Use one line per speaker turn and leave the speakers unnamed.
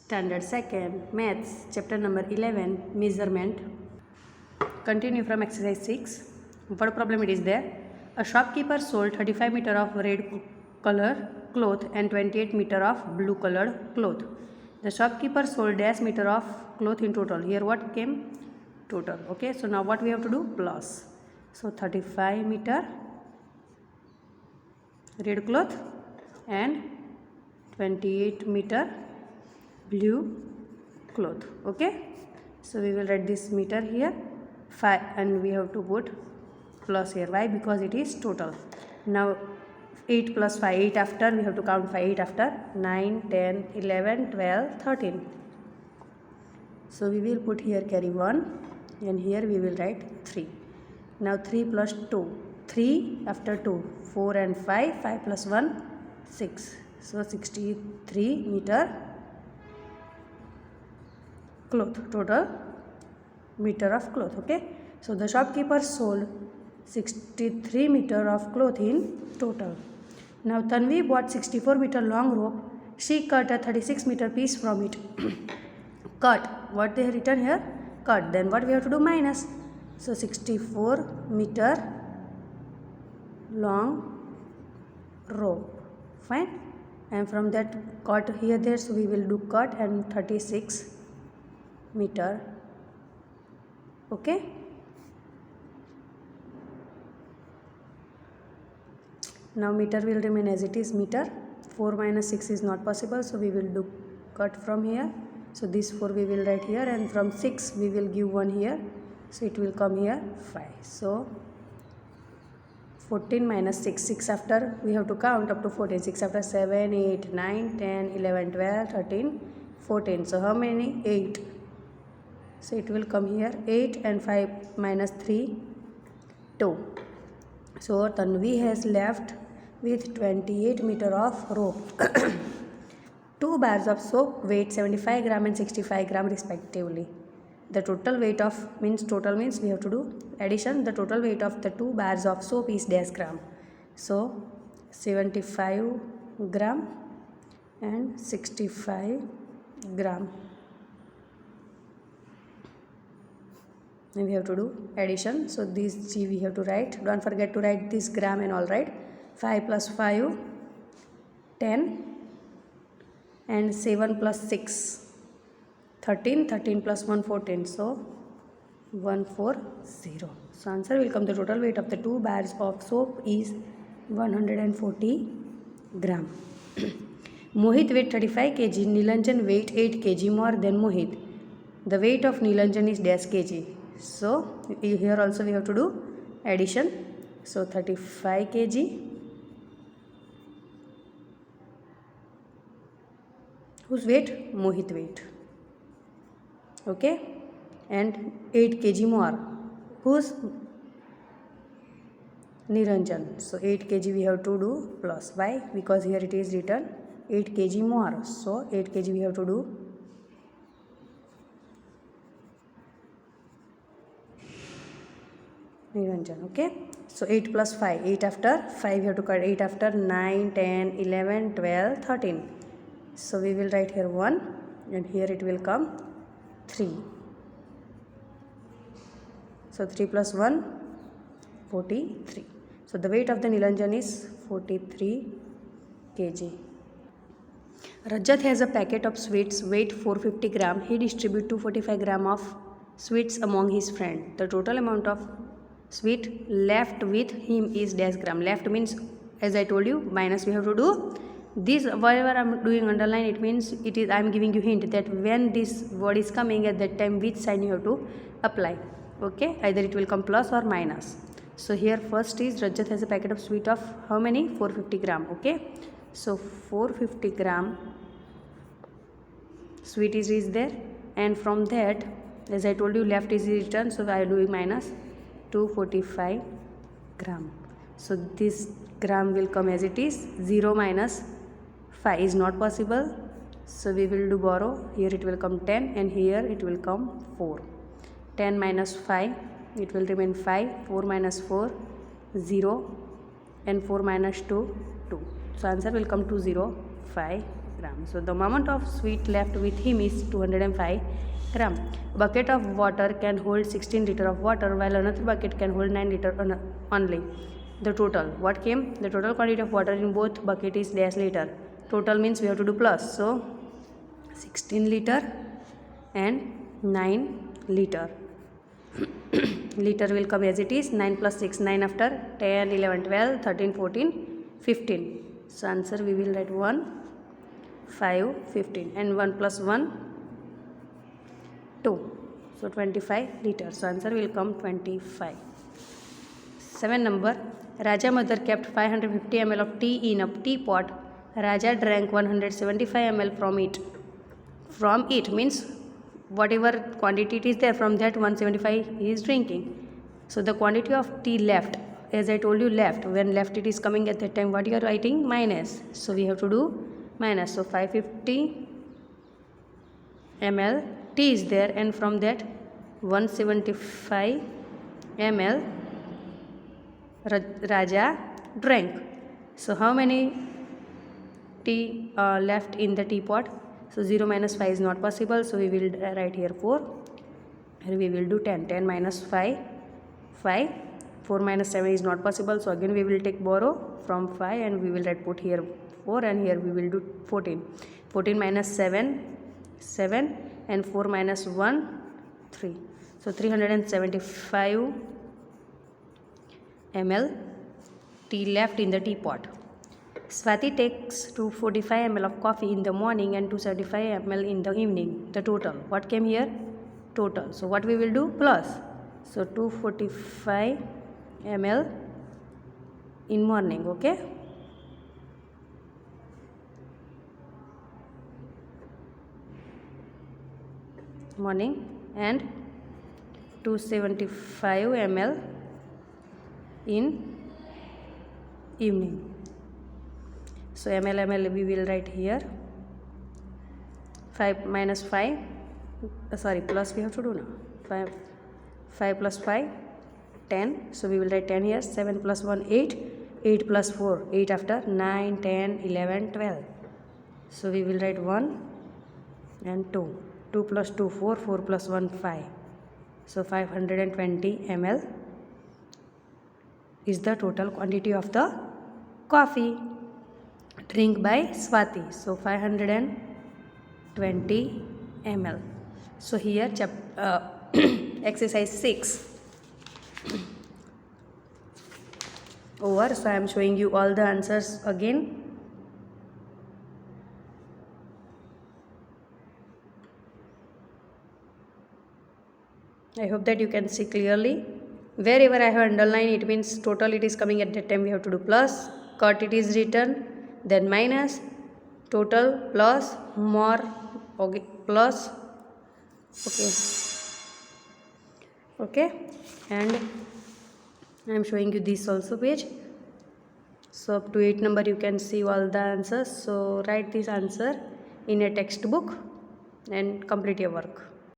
Standard 2nd, Maths, chapter number 11, Measurement. Continue from exercise 6. What problem it is there? A shopkeeper sold 35 meter of red color cloth and 28 meter of blue colored cloth. The shopkeeper sold dash meter of cloth in total. Here what came? Total. Okay, so now what we have to do? Plus. So 35 meter red cloth and 28 meter blue cloth. Okay, so we will write this meter here 5 and we have to put plus here. Why? Because it is total. Now 8 plus 5, 8 after, we have to count 5, 8 after, 9, 10, 11, 12, 13. So we will put here carry 1 and here we will write 3. Now 3 plus 2, 3 after 2, 4 and 5, 5 plus 1, 6. So 63 meter cloth, total meter of cloth. Okay, so the shopkeeper sold 63 meter of cloth in total. Now Tanvi bought 64 meter long rope. She cut a 36 meter piece from it. Cut, what they have written here? Cut. Then what we have to do? Minus. So 64 meter long rope. Fine. And from that cut here there, so we will do cut and 36 meter. Okay, now meter will remain as it is, meter. 4 minus 6 is not possible, so we will do cut from here. So this 4 we will write here, and from 6 we will give 1 here, so it will come here 5. So 14 minus 6, 6 after we have to count up to 14, 6 after 7, 8, 9, 10, 11, 12, 13, 14. So how many? 8. So it will come here 8 and 5 minus 3, 2. So Tanvi has left with 28 meter of rope. 2 bars of soap weight 75 gram and 65 gram respectively. The total weight of total means we have to do addition. The total weight of the 2 bars of soap is dash gram. So 75 gram and 65 gram. And we have to do addition. So this G we have to write. Don't forget to write this gram and all, right? 5 plus 5, 10, and 7 plus 6, 13, 13 plus 1, 14. So 140. So answer will come. The total weight of the 2 bars of soap is 140 gram. Mohit weight 35 kg. Nilanjan weight 8 kg more than Mohit. The weight of Nilanjan is dash kg. So here also we have to do addition. So 35 kg. Whose weight? Mohit weight. Okay, and 8 kg more. Whose? Niranjan. So 8 kg we have to do plus. Why? Because here it is written 8 kg more. So 8 kg we have to do Niranjan. Okay, so 8 plus 5, 8 after 5 you have to cut, 8 after 9, 10, 11, 12, 13. So we will write here 1 and here it will come 3. So 3 plus 1, 43. So the weight of the Nilanjan is 43 kg. Rajat has a packet of sweets weight 450 gram. He distributes 245 gram of sweets among his friends. The total amount of sweet left with him is dash gram. Left means, as I told you, minus we have to do this. Whatever I am doing underline, it means it is I am giving you hint that when this word is coming at that time which sign you have to apply. Okay, either it will come plus or minus. So here first is Rajat has a packet of sweet of how many? 450 gram. Okay, so 450 gram sweet is there, and from that, as I told you, left is written, so I am doing minus 245 gram. So this gram will come as it is. 0 minus 5 is not possible, so we will do borrow. Here it will come 10 and here it will come 4. 10 minus 5, it will remain 5. 4 minus 4, 0, and 4 minus 2, 2. So answer will come 205 gram. gram. So the amount of sweet left with him is 205 gram. A bucket of water can hold 16 liter of water, while another bucket can hold 9 liter only. The total, what came? The total quantity of water in both bucket is dash liter. Total means we have to do plus. So 16 liter and 9 liter. Liter will come as it is. 9 plus 6, 9 after, 10, 11, 12, 13, 14, 15. So answer we will write 1, 5, 15, and 1 plus 1, 2. So 25 liters. So answer will come 25. 7 number. Raja mother kept 550 ml of tea in a teapot. Raja drank 175 ml from it. From it means whatever quantity it is there, from that 175 he is drinking. So the quantity of tea left, as I told you, left, when left it is coming at that time, what you are writing? Minus. So we have to do minus. So 550 ml tea is there, and from that 175 ml Raja drank. So how many tea left in the teapot? So 0 minus 5 is not possible, so we will write here 4. Here we will do 10. 10 minus 5, 5. 4 minus 7 is not possible, so again we will take borrow from 5 and we will write put here 4, and here we will do 14. 14 minus 7, 7, and 4 minus 1, 3. So 375 ml tea left in the teapot. Swati takes 245 ml of coffee in the morning and 275 ml in the evening. The total, what came here? Total. So what we will do? Plus. So 245 ml in morning. Okay. Morning, and 275 ml in evening. So ml we will write here. 5 minus 5, plus we have to do now. 5 plus 5, 10. So we will write 10 here. 7 plus 1, 8. 8 plus 4, 8 after, 9, 10, 11, 12. So we will write 1 and 2. 2 plus 2, 4. 4 plus 1, 5. So 520 ml is the total quantity of the coffee drink by Swati. So 520 ml. So here exercise 6 over. So I am showing you all the answers again. I hope that you can see clearly. Wherever I have underlined, it means total it is coming at that time we have to do plus. Cut it is written, then minus, total, plus, more, okay, plus, okay, and I am showing you this also page. So up to 8 number you can see all the answers. So write this answer in a textbook and complete your work.